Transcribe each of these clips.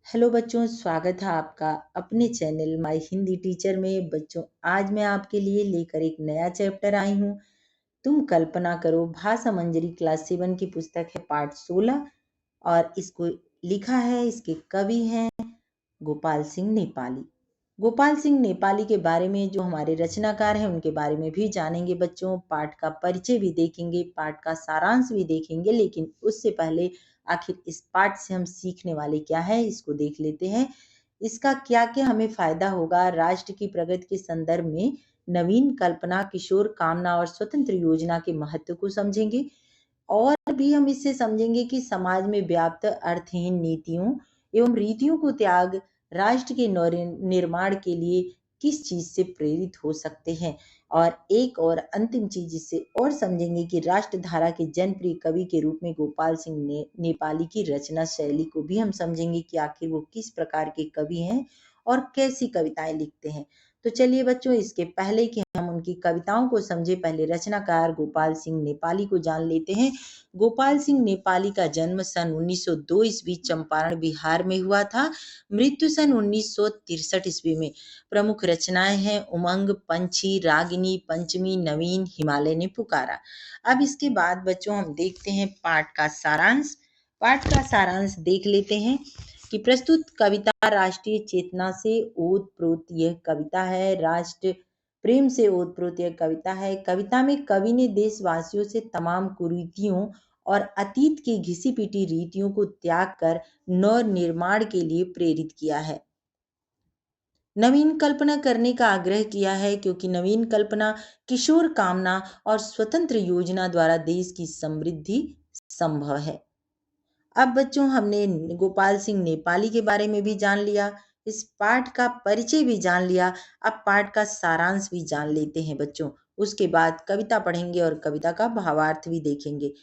Hello बच्चों, स्वागत है आपका अपने चैनल माय हिंदी टीचर में। बच्चों, आज मैं आपके लिए लेकर एक नया चैप्टर आई हूँ। तुम कल्पना करो। भाषा मंजरी क्लास 7 की पुस्तक है, पाठ 16, और इसको लिखा है, इसके कवि हैं गोपाल सिंह नेपाली। गोपाल सिंह नेपाली के बारे में जो हमारे रचनाकार हैं उनके बारे में भी जानेंगे बच्चों। पाठ का परिचय भी देखेंगे, पाठ का सारांश भी देखेंगे, लेकिन उससे पहले आखिर इस पाठ से हम सीखने वाले क्या है इसको देख लेते हैं। इसका क्या क्या हमें फायदा होगा। राष्ट्र की प्रगति के संदर्भ में नवीन कल्पना, किशोर कामना और स्वतंत्र योजना के महत्व को समझेंगे। और भी हम इससे समझेंगे कि समाज में व्याप्त अर्थहीन नीतियों एवं रीतियों को त्याग राष्ट्र के निर्माण के लिए किस चीज से प्रेरित हो सकते हैं। और एक और अंतिम चीज इससे और समझेंगे कि राष्ट्रधारा के जनप्रिय कवि के रूप में गोपाल सिंह नेपाली की रचना शैली को भी हम समझेंगे कि आखिर वो किस प्रकार के कवि हैं और कैसी कविताएं लिखते हैं। तो चलिए बच्चों, इसके पहले कि हम उनकी कविताओं को समझे, पहले रचनाकार गोपाल सिंह नेपाली को जान लेते हैं। गोपाल सिंह नेपाली का जन्म सन 1902 ईस्वी चंपारण बिहार में हुआ था। मृत्यु सन 1963 ईस्वी में। प्रमुख रचनाएं हैं उमंग, पंछी, रागिनी, पंचमी, नवीन, हिमालय ने पुकारा। अब इसके बाद बच्चों हम देखते हैं पाठ का सारांश। पाठ का सारांश देख लेते हैं कि प्रस्तुत कविता राष्ट्रीय चेतना से ओतप्रोत यह कविता है। राष्ट्र प्रेम से ओतप्रोत यह कविता है। कविता में कवि ने देशवासियों से तमाम कुरीतियों और अतीत की घिसी पिटी रीतियों को त्याग कर नव निर्माण के लिए प्रेरित किया है। नवीन कल्पना करने का आग्रह किया है, क्योंकि नवीन कल्पना, किशोर कामना और स्वतंत्र योजना द्वारा देश की समृद्धि संभव है। अब बच्चों, हमने गोपाल सिंह नेपाली के बारे में भी जान लिया, इस पाठ का परिचय भी जान लिया। अब पाठ का सारांश भी जान लेते हैं बच्चों। उसके बाद कविता पढ़ेंगे और कविता का भावार्थ भी देखेंगे।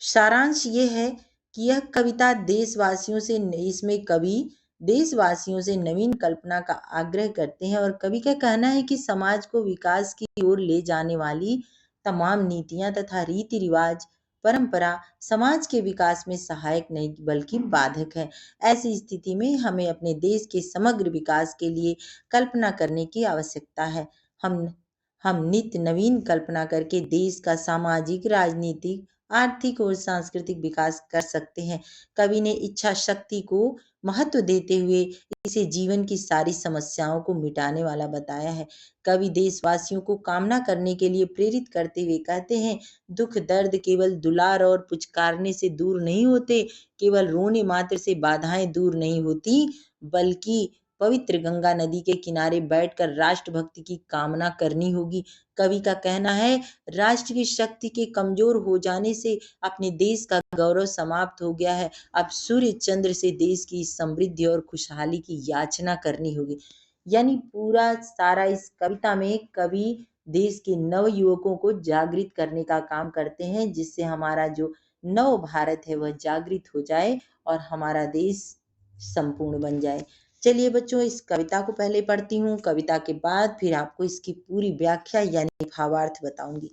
सारांश ये है कि यह कविता देशवासियों से, इसमें कवि देशवासियों से नवीन कल्पना का आग्रह करते हैं। और कवि का कहना है कि समाज को विकास की ओर ले जाने वाली तमाम नीतियां तथा रीति रिवाज, परंपरा समाज के विकास में सहायक नहीं बल्कि बाधक है। ऐसी स्थिति में हमें अपने देश के समग्र विकास के लिए कल्पना करने की आवश्यकता है। हम नित्य नवीन कल्पना करके देश का सामाजिक, राजनीतिक, आर्थिक और सांस्कृतिक विकास कर सकते हैं। कवि ने इच्छा शक्ति को महत्व देते हुए इसे जीवन की सारी समस्याओं को मिटाने वाला बताया है। कवि देशवासियों को कामना करने के लिए प्रेरित करते हुए कहते हैं, दुख दर्द केवल दुलार और पुचकारने से दूर नहीं होते, केवल रोने मात्र से बाधाएं दूर नहीं होती, बल्कि पवित्र गंगा नदी के किनारे बैठकर राष्ट्रभक्ति की कामना करनी होगी। कवि का कहना है, राष्ट्र की शक्ति के कमजोर हो जाने से अपने देश का गौरव समाप्त हो गया है। अब सूर्य चंद्र से देश की समृद्धि और खुशहाली की याचना करनी होगी। यानी पूरा सारा इस कविता में कवि देश के नव युवकों को जागृत करने का काम करते हैं, जिससे हमारा जो नव भारत है वह जागृत हो जाए और हमारा देश संपूर्ण बन जाए। चलिए बच्चों, इस कविता को पहले पढ़ती हूँ, कविता के बाद फिर आपको इसकी पूरी व्याख्या यानी भावार्थ बताऊंगी।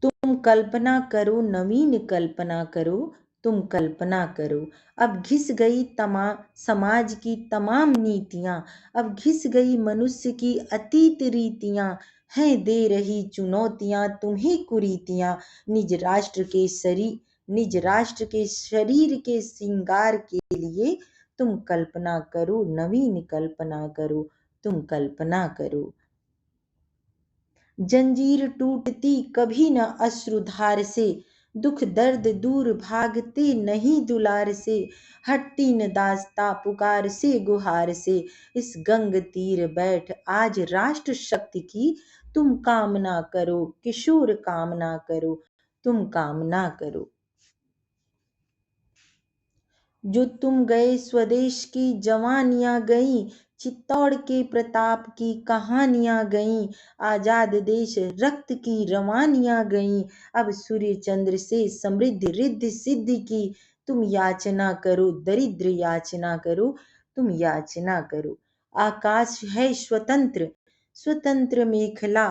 तुम कल्पना करो, नवीन कल्पना करो, तुम कल्पना करो। अब घिस गई समाज की तमाम नीतियां, अब घिस गई मनुष्य की अतीत रीतियां, हैं दे रही चुनौतियां तुम्हें कुरीतियां। निज राष्ट्र के शरीर के श्रृंगार के लिए तुम कल्पना करो, नवीन कल्पना करो, तुम कल्पना करो। जंजीर टूटती कभी न अश्रुधार से, दुख दर्द दूर भागते नहीं दुलार से, हटती न दास्ता पुकार से गुहार से, इस गंग तीर बैठ आज राष्ट्र शक्ति की तुम कामना करो, किशोर कामना करो, तुम कामना करो। जो तुम गए स्वदेश की जवानियां गईं, चित्तौड़ के प्रताप की कहानियां गईं, आजाद देश रक्त की रवानियां गईं, अब सूर्य चंद्र से समृद्धि रिद्धि सिद्धि की तुम याचना करो, दरिद्र याचना करो, तुम याचना करो। आकाश है स्वतंत्र, स्वतंत्र मेखला,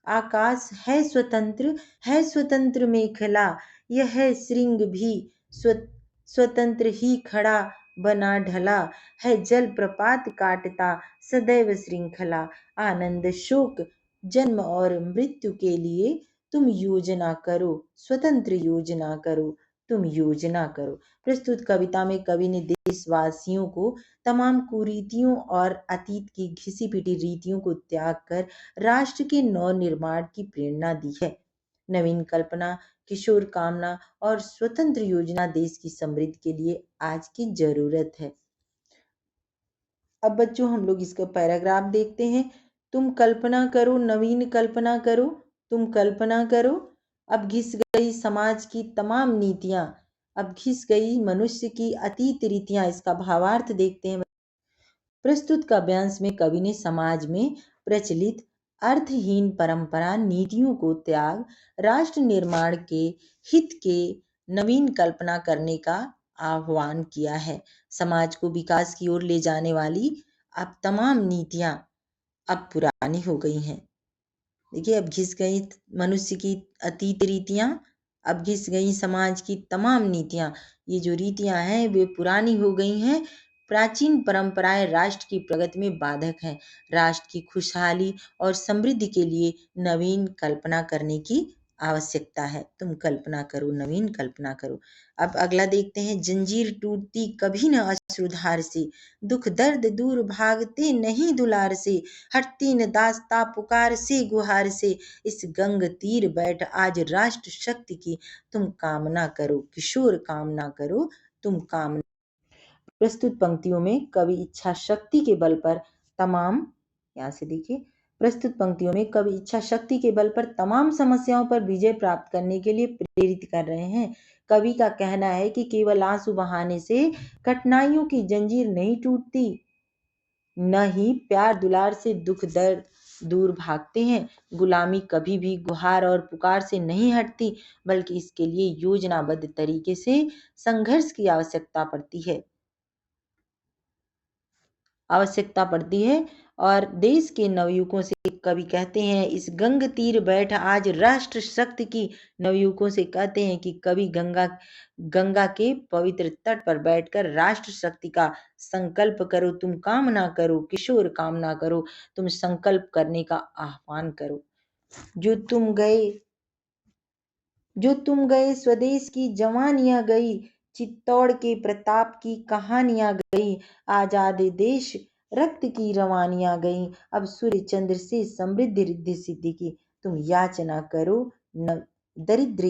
आकाश है स्वतंत्र मेखला, यह है श्रृंग भी स्वतंत्र ही खड़ा बना ढला, है जल प्रपात काटता सदैव श्रृंखला। आनंद शोक जन्म और मृत्यु के लिए तुम योजना करो, स्वतंत्र योजना करो, तुम योजना करो। प्रस्तुत कविता में कवि ने देशवासियों को तमाम कुरीतियों और अतीत की घिसी पिटी रीतियों को त्याग कर राष्ट्र के नव निर्माण की प्रेरणा दी है। नवीन कल्पना, किशोर कामना और स्वतंत्र योजना देश की समृद्धि के लिए आज की जरूरत है। अब बच्चों हम लोग इसका पैराग्राफ देखते हैं। तुम कल्पना करो, नवीन कल्पना करो, तुम कल्पना करो। अब घिस गई समाज की तमाम नीतियां, अब घिस गई मनुष्य की अतीत रीतियां। इसका भावार्थ देखते हैं। प्रस्तुत काव्यांश में कवि ने समाज में प्रचलित अर्थहीन परंपरा नीतियों को त्याग राष्ट्र निर्माण के हित के नवीन कल्पना करने का आह्वान किया है। समाज को विकास की ओर ले जाने वाली अब तमाम नीतियां अब पुरानी हो गई हैं। देखिए, अब घिस गई मनुष्य की अतीत रीतियां, अब घिस गई समाज की तमाम नीतियां। ये जो रीतियां हैं वे पुरानी हो गई हैं। प्राचीन परंपराएं राष्ट्र की प्रगति में बाधक हैं। राष्ट्र की खुशहाली और समृद्धि के लिए नवीन कल्पना करने की आवश्यकता है। तुम कल्पना करो, नवीन कल्पना करो। अब अगला देखते हैं। जंजीर टूटती कभी न अश्रुधार से, दुख दर्द दूर भागते नहीं दुलार से, हटती न दास्ता पुकार से गुहार से, इस गंग तीर बैठ आज राष्ट्र शक्ति की तुम कामना करो, किशोर कामना करो, तुम कामना। प्रस्तुत पंक्तियों में कवि इच्छा शक्ति के बल पर तमाम, यहाँ से देखिए, प्रस्तुत पंक्तियों में कवि इच्छा शक्ति के बल पर तमाम समस्याओं पर विजय प्राप्त करने के लिए प्रेरित कर रहे हैं। कवि का कहना है कि केवल आंसू बहाने से कठिनाइयों की जंजीर नहीं टूटती, न ही प्यार दुलार से दुख दर्द दूर भागते हैं। गुलामी कभी भी गुहार और पुकार से नहीं हटती, बल्कि इसके लिए योजनाबद्ध तरीके से संघर्ष की आवश्यकता पड़ती है। और देश के नवयुवकों से कवि कहते हैं, इस गंग तीर बैठ आज राष्ट्र शक्ति की, नवयुवकों से कहते हैं कि कवि गंगा के पवित्र तट पर बैठकर राष्ट्र शक्ति का संकल्प करो, तुम कामना करो, किशोर कामना करो, तुम संकल्प करने का आह्वान करो। जो तुम गए स्वदेश की जवानियां गई, चित्तौड़ के प्रताप की कहानियां गई, आजाद देश रक्त की रवानियां गई, अब सूर्य चंद्र से समृद्धि रिद्धि सिद्धि की तुम याचना करो, न दरिद्र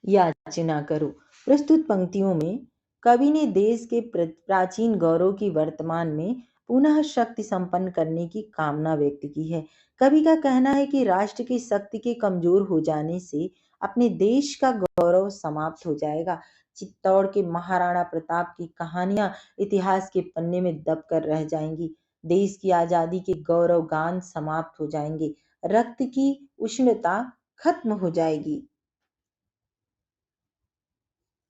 याचना करो। प्रस्तुत पंक्तियों में कवि ने देश के प्राचीन गौरव की वर्तमान में पुनः शक्ति संपन्न करने की कामना व्यक्त की है। कवि का कहना है कि राष्ट्र की शक्ति के कमजोर हो जाने से अपने देश का गौरव समाप्त हो जाएगा। चित्तौड़ के महाराणा प्रताप की कहानियां इतिहास के पन्ने में दबकर रह जाएंगी। देश की आजादी के गौरव गान समाप्त हो जाएंगे। रक्त की उष्णता खत्म हो जाएगी।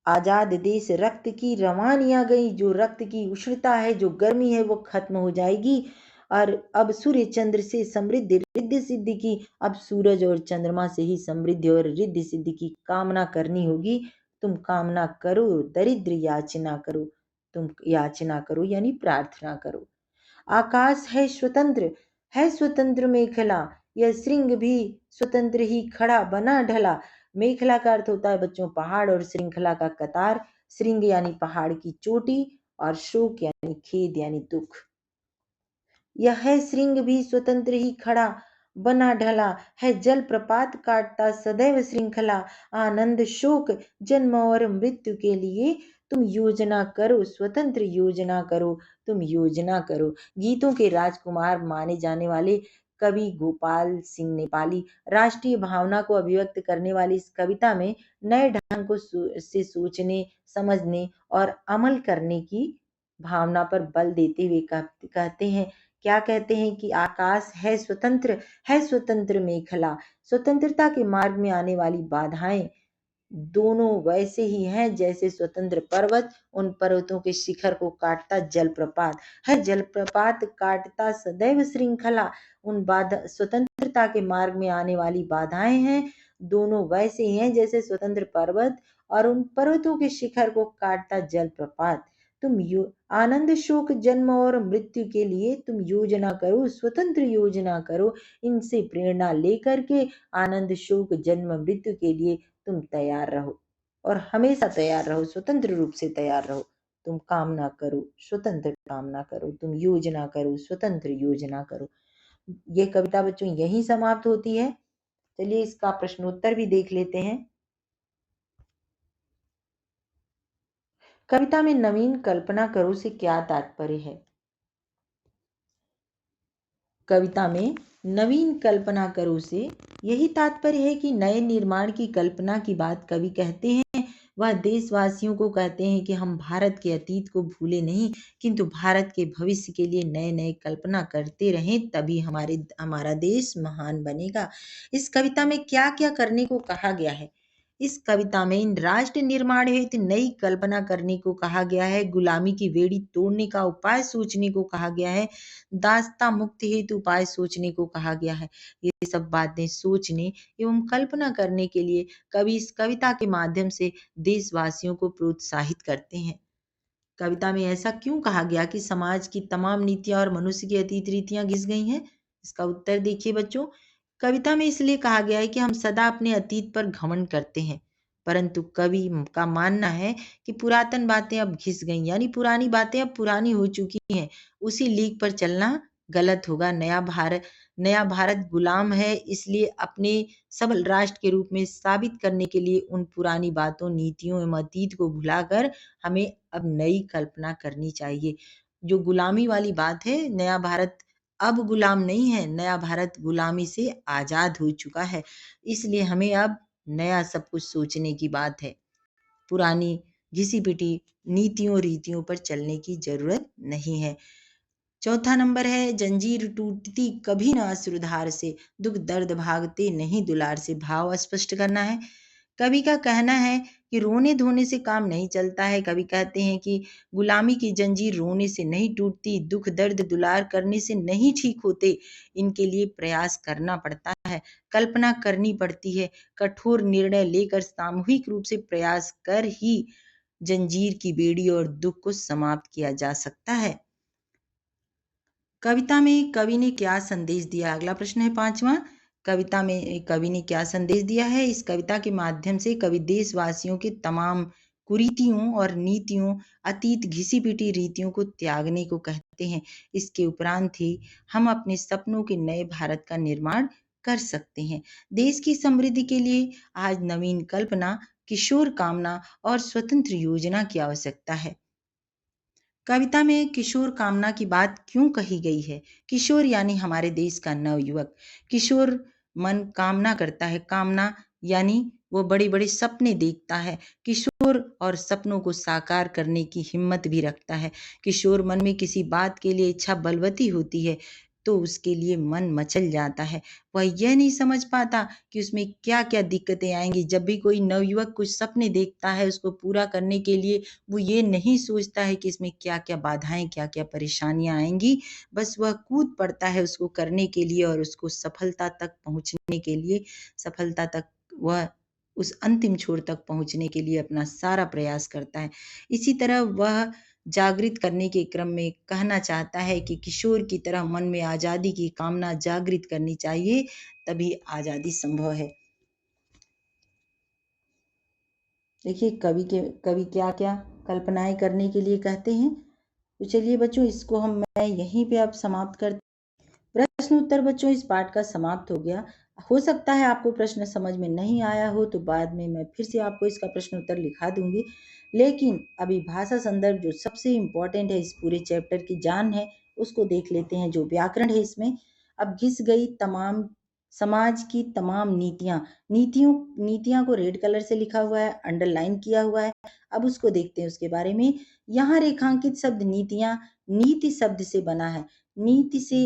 आजाद देश रक्त की रवानियां गई, जो रक्त की उष्णता है, जो गर्मी है, वो खत्म हो जाएगी। और अब सूर्य चंद्र से समृद्धि रिद्धि सिद्धि की, अब सूरज और चंद्रमा से ही समृद्धि और रिद्धि सिद्धि की कामना करनी होगी। तुम कामना करो, दरिद्र याचना करो, तुम याचना करो यानी प्रार्थना करो। आकाश है स्वतंत्र मेखला, यह श्रृंग भी स्वतंत्र ही खड़ा बना ढला। मेखला का अर्थ होता है बच्चों पहाड़, और श्रृंखला का कतार। श्रृंग यानी पहाड़ की चोटी, और शोक यानी खेद यानी दुख। यह है श्रृंग भी स्वतंत्र ही खड़ा बना ढला, है जल प्रपात काटता सदैव श्रृंखला। आनंद शोक जन्म और मृत्यु के लिए तुम योजना करो, स्वतंत्र योजना करो, तुम योजना करो। गीतों के राजकुमार माने जाने वाले कवि गोपाल सिंह नेपाली राष्ट्रीय भावना को अभिव्यक्त करने वाली इस कविता में नए ढंग से सोचने, समझने और अमल करने की भावना पर बल देते हुए कहते हैं, क्या कहते हैं कि आकाश है स्वतंत्र मेखला। स्वतंत्रता के मार्ग में आने वाली बाधाएं दोनों वैसे ही हैं जैसे स्वतंत्र पर्वत उन पर्वतों के शिखर को काटता जलप्रपात है। जलप्रपात काटता सदैव श्रृंखला। उन बाधा स्वतंत्रता के मार्ग में आने वाली बाधाएं हैं, दोनों वैसे ही हैं जैसे स्वतंत्र पर्वत और उन पर्वतों के शिखर को काटता जलप्रपात। तुम आनंद शोक जन्म और मृत्यु के लिए तुम योजना करो, स्वतंत्र योजना करो। इनसे प्रेरणा लेकर के आनंद शोक जन्म मृत्यु के लिए तुम तैयार रहो और हमेशा तैयार रहो, स्वतंत्र रूप से तैयार रहो। तुम कामना करो, स्वतंत्र कामना करो, तुम योजना करो, स्वतंत्र योजना करो। ये कविता बच्चों यहीं समाप्त होती है। चलिए इसका प्रश्नोत्तर भी देख लेते हैं। कविता में नवीन कल्पना करो से क्या तात्पर्य है? कविता में नवीन कल्पना करो से यही तात्पर्य है कि नए निर्माण की कल्पना की बात कवि कहते हैं। वह देशवासियों को कहते हैं कि हम भारत के अतीत को भूले नहीं, किंतु भारत के भविष्य के लिए नए नए कल्पना करते रहें, तभी हमारा देश महान बनेगा। इस कविता में क्या क्या करने को कहा गया है? इस कविता में राष्ट्र निर्माण हेतु नई कल्पना करने को कहा गया है, गुलामी की बेड़ी तोड़ने का उपाय सोचने को कहा गया है, दासता मुक्ति हेतु उपाय सोचने को कहा गया है। ये सब बातें सोचने एवं कल्पना करने के लिए कवि इस कविता के माध्यम से देशवासियों को प्रोत्साहित करते हैं। कविता में ऐसा क्यों कहा गया कि समाज की तमाम नीतियां और मनुष्य की अतीत रीतियां घिस गई हैं? इसका उत्तर देखिए बच्चों। कविता में इसलिए कहा गया है कि हम सदा अपने अतीत पर घमंड करते हैं, परंतु कवि का मानना है कि पुरातन बातें अब घिस गई, यानी पुरानी बातें अब पुरानी हो चुकी हैं। उसी लीक पर चलना गलत होगा। नया भारत गुलाम है, इसलिए अपने सबल राष्ट्र के रूप में साबित करने के लिए उन पुरानी बातों, नीतियों एवं अतीत को भुलाकर हमें अब नई कल्पना करनी चाहिए। जो गुलामी वाली बात है, नया भारत अब गुलाम नहीं है, नया भारत गुलामी से आजाद हो चुका है। इसलिए हमें अब नया सब कुछ सोचने की बात है। पुरानी घिसी पिटी नीतियों रीतियों पर चलने की जरूरत नहीं है। चौथा नंबर है, जंजीर टूटती कभी ना अश्रुधार से, दुख दर्द भागते नहीं दुलार से। भाव स्पष्ट करना है। कवि का कहना है कि रोने धोने से काम नहीं चलता है। कवि कहते हैं कि गुलामी की जंजीर रोने से नहीं टूटती, दुख दर्द दुलार करने से नहीं ठीक होते, इनके लिए प्रयास करना पड़ता है, कल्पना करनी पड़ती है। कठोर निर्णय लेकर सामूहिक रूप से प्रयास कर ही जंजीर की बेड़ी और दुख को समाप्त किया जा सकता है। कविता में कवि ने क्या संदेश दिया? अगला प्रश्न है पांचवा। कविता में कवि ने क्या संदेश दिया है? इस कविता के माध्यम से कवि देशवासियों के तमाम कुरीतियों और नीतियों, अतीत घिसी पिटी रीतियों को त्यागने को कहते हैं। इसके उपरांत ही हम अपने सपनों के नए भारत का निर्माण कर सकते हैं। देश की समृद्धि के लिए आज नवीन कल्पना, किशोर कामना और स्वतंत्र योजना की आवश्यकता है। कविता में किशोर कामना की बात क्यों कही गई है? किशोर यानी हमारे देश का नवयुवक। किशोर मन कामना करता है, कामना यानी वो बड़े बड़े सपने देखता है। किशोर और सपनों को साकार करने की हिम्मत भी रखता है। किशोर मन में किसी बात के लिए इच्छा बलवती होती है तो उसके लिए मन मचल जाता है। वह यह नहीं समझ पाता कि उसमें क्या क्या दिक्कतें आएंगी। जब भी कोई नवयुवक कुछ सपने देखता है उसको पूरा करने के लिए, वो ये नहीं सोचता है कि इसमें क्या क्या बाधाएं, क्या क्या परेशानियां आएंगी। बस वह कूद पड़ता है उसको करने के लिए और उसको सफलता तक पहुंचने के लिए, सफलता तक वह उस अंतिम छोर तक पहुंचने के लिए अपना सारा प्रयास करता है। इसी तरह वह जागृत करने के क्रम में कहना चाहता है कि किशोर की तरह मन में आजादी की कामना जागृत करनी चाहिए, तभी आजादी संभव है। देखिए कवि क्या क्या कल्पनाएं करने के लिए कहते हैं। तो चलिए बच्चों, इसको मैं यहीं पे अब समाप्त कर। प्रश्न उत्तर बच्चों इस पाठ का समाप्त हो गया। हो सकता है आपको प्रश्न समझ में नहीं आया हो तो बाद में मैं फिर से आपको इसका प्रश्न उत्तर लिखा दूंगी, लेकिन अभी भाषा संदर्भ जो सबसे इम्पोर्टेंट है, इस पूरे चैप्टर की जान है, उसको देख लेते हैं। जो व्याकरण है इसमें, अब घिस गई तमाम समाज की तमाम नीतियां को रेड कलर से लिखा हुआ है, अंडरलाइन किया हुआ है। अब उसको देखते हैं उसके बारे में। यहाँ रेखांकित शब्द नीतियां नीति शब्द से बना है। नीति से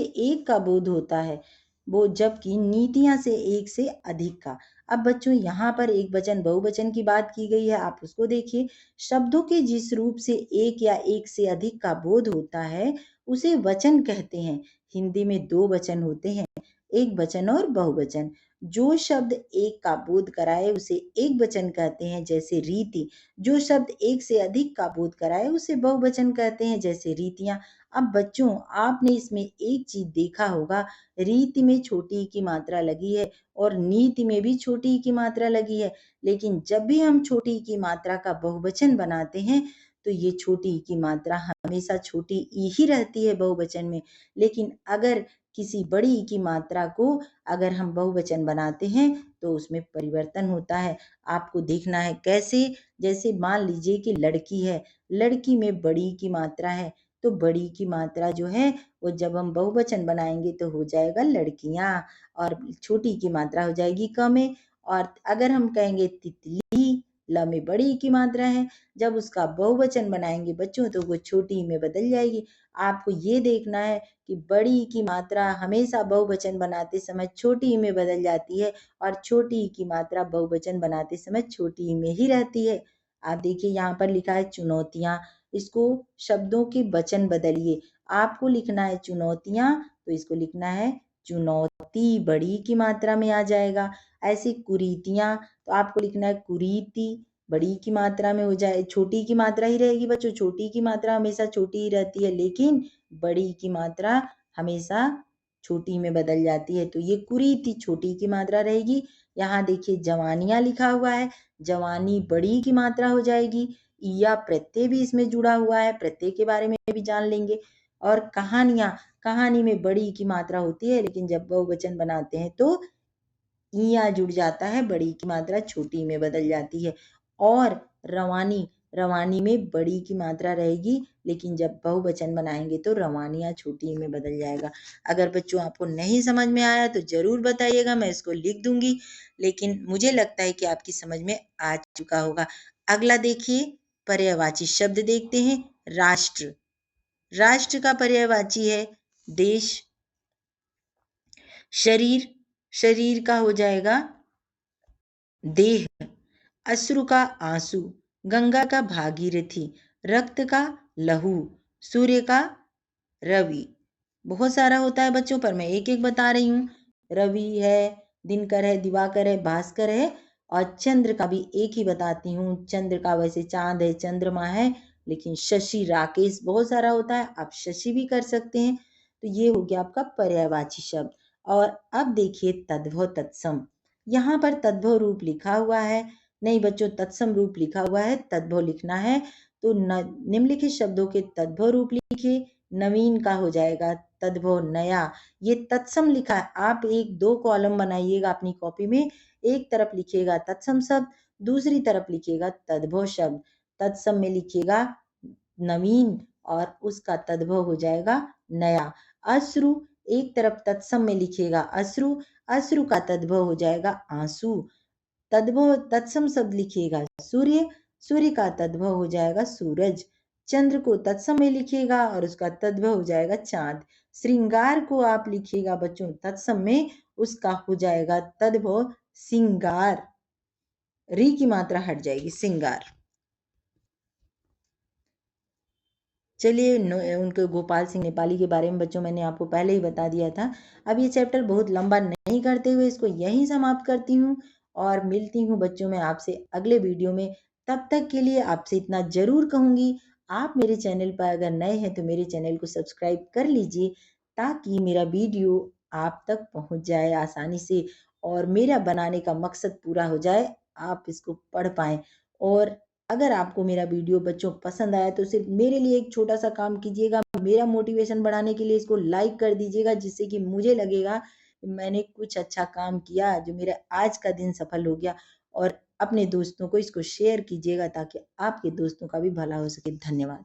एक का बोध होता है, वो जबकि नीतियां से एक से अधिक का। अब बच्चों यहाँ पर एक वचन बहुवचन की बात की गई है, आप उसको देखिए। शब्दों के जिस रूप से एक या एक से अधिक का बोध होता है उसे वचन कहते हैं। हिंदी में दो वचन होते हैं, एक वचन और बहुवचन। जो शब्द एक का बोध कराए उसे एक वचन कहते हैं, जैसे रीति। जो शब्द एक से अधिक का बोध कराए उसे बहुवचन कहते हैं, जैसे रीतियां। अब बच्चों, आपने इसमें एक चीज देखा होगा, रीति में छोटी ई की मात्रा लगी है और नीति में भी छोटी ई की मात्रा लगी है। लेकिन जब भी हम छोटी ई की मात्रा का बहुवचन बनाते हैं तो ये छोटी ई की मात्रा हमेशा छोटी ई ही रहती है बहुवचन में। लेकिन अगर किसी बड़ी ई की मात्रा को अगर हम बहुवचन बनाते हैं तो उसमें परिवर्तन होता है। आपको देखना है कैसे, जैसे मान लीजिए कि लड़की है, लड़की में बड़ी ई की मात्रा है, तो बड़ी की मात्रा जो है वो जब हम बहुवचन बनाएंगे तो हो जाएगा लड़कियां, और छोटी की मात्रा हो जाएगी क में। और अगर हम कहेंगे तितली, ल में बड़ी की मात्रा है, जब उसका बहुवचन बनाएंगे बच्चों तो वो छोटी में बदल जाएगी। आपको ये देखना है कि बड़ी की मात्रा हमेशा बहुवचन बनाते समय छोटी में बदल जाती है और छोटी की मात्रा बहुवचन बनाते समय छोटी में ही रहती है। आप देखिए यहाँ पर लिखा है चुनौतियां, इसको शब्दों के वचन बदलिए। आपको लिखना है चुनौतियां, तो इसको लिखना है चुनौती, बड़ी की मात्रा में आ जाएगा। ऐसे कुरीतियां, तो आपको लिखना है कुरीति, बड़ी की मात्रा में हो जाए, छोटी की मात्रा ही रहेगी बच्चों, छोटी की मात्रा हमेशा छोटी ही रहती है, लेकिन बड़ी की मात्रा हमेशा छोटी में बदल जाती है, तो ये कुरीति छोटी की मात्रा रहेगी। यहाँ देखिए जवानियां लिखा हुआ है, जवानी बड़ी की मात्रा हो जाएगी। या प्रत्यय भी इसमें जुड़ा हुआ है, प्रत्यय के बारे में भी जान लेंगे। और कहानियां, कहानी में बड़ी की मात्रा होती है, लेकिन जब बहुवचन बनाते हैं तो इया जुड़ जाता है, बड़ी की मात्रा छोटी में बदल जाती है। और रवानी, रवानी में बड़ी की मात्रा रहेगी, लेकिन जब बहुवचन बनाएंगे तो रवानियां छोटी में बदल जाएगा। अगर बच्चों आपको नहीं समझ में आया तो जरूर बताइएगा, मैं इसको लिख दूंगी, लेकिन मुझे लगता है कि आपकी समझ में आ चुका होगा। अगला देखिए, पर्यायवाची शब्द देखते हैं। राष्ट्र, राष्ट्र का पर्यायवाची है देश। शरीर, शरीर का हो जाएगा देह। अश्रु का आंसू, गंगा का भागीरथी, रक्त का लहू, सूर्य का रवि। बहुत सारा होता है बच्चों, पर मैं एक एक बता रही हूँ। रवि है, दिनकर है, दिवाकर है, भास्कर है, और चंद्र का भी एक ही बताती हूँ। चंद्र का वैसे चांद है, चंद्रमा है, लेकिन शशि, राकेश बहुत सारा होता है, आप शशि भी कर सकते हैं। तो ये हो गया आपका पर्यायवाची शब्द। और अब देखिए तद्भव तत्सम, यहाँ पर तद्भव रूप लिखा हुआ है, नहीं बच्चों तत्सम रूप लिखा हुआ है, तद्भव लिखना है। तो निम्नलिखित शब्दों के तद्भव रूप लिखिए। नवीन का हो जाएगा तद्भव नया, ये तत्सम लिखा है, आप एक दो कॉलम बनाइएगा अपनी कॉपी में, एक तरफ लिखिएगा तत्सम शब्द, दूसरी तरफ लिखिएगा तद्भव शब्द। तत्सम में लिखिएगा नवीन और उसका तद्भव हो जाएगा नया। अश्रु, एक तरफ तत्सम में लिखिएगा अश्रु, अश्रु का तद्भव हो जाएगा आंसू। तद्भव तत्सम शब्द लिखिएगा सूर्य, सूर्य का तद्भव हो जाएगा सूरज। चंद्र को तत्सम में लिखिएगा और उसका तद्भव हो जाएगा चांद। श्रृंगार को आप लिखिएगा बच्चों तत्सम में, उसका हो जाएगा तद्भव सिंगार, री की मात्रा हट जाएगी, सिंगार। चलिए उनके गोपाल सिंह नेपाली के बारे में बच्चों मैंने आपको पहले ही बता दिया था। अब ये चैप्टर बहुत लंबा नहीं करते हुए इसको यहीं समाप्त करती हूँ और मिलती हूँ बच्चों में आपसे अगले वीडियो में। तब तक के लिए आपसे इतना जरूर कहूँगी, आप मेरे चैनल पर अगर नए हैं तो मेरे चैनल को सब्सक्राइब कर लीजिए, ताकि मेरा वीडियो आप तक पहुँच जाए आसानी से और मेरा बनाने का मकसद पूरा हो जाए, आप इसको पढ़ पाएँ। और अगर आपको मेरा वीडियो बच्चों पसंद आया तो सिर्फ मेरे लिए एक छोटा सा काम कीजिएगा, मेरा मोटिवेशन बढ़ाने के लिए इसको लाइक कर दीजिएगा, जिससे कि मुझे लगेगा मैंने कुछ अच्छा काम किया, जो मेरा आज का दिन सफल हो गया। और अपने दोस्तों को इसको शेयर कीजिएगा ताकि आपके दोस्तों का भी भला हो सके। धन्यवाद।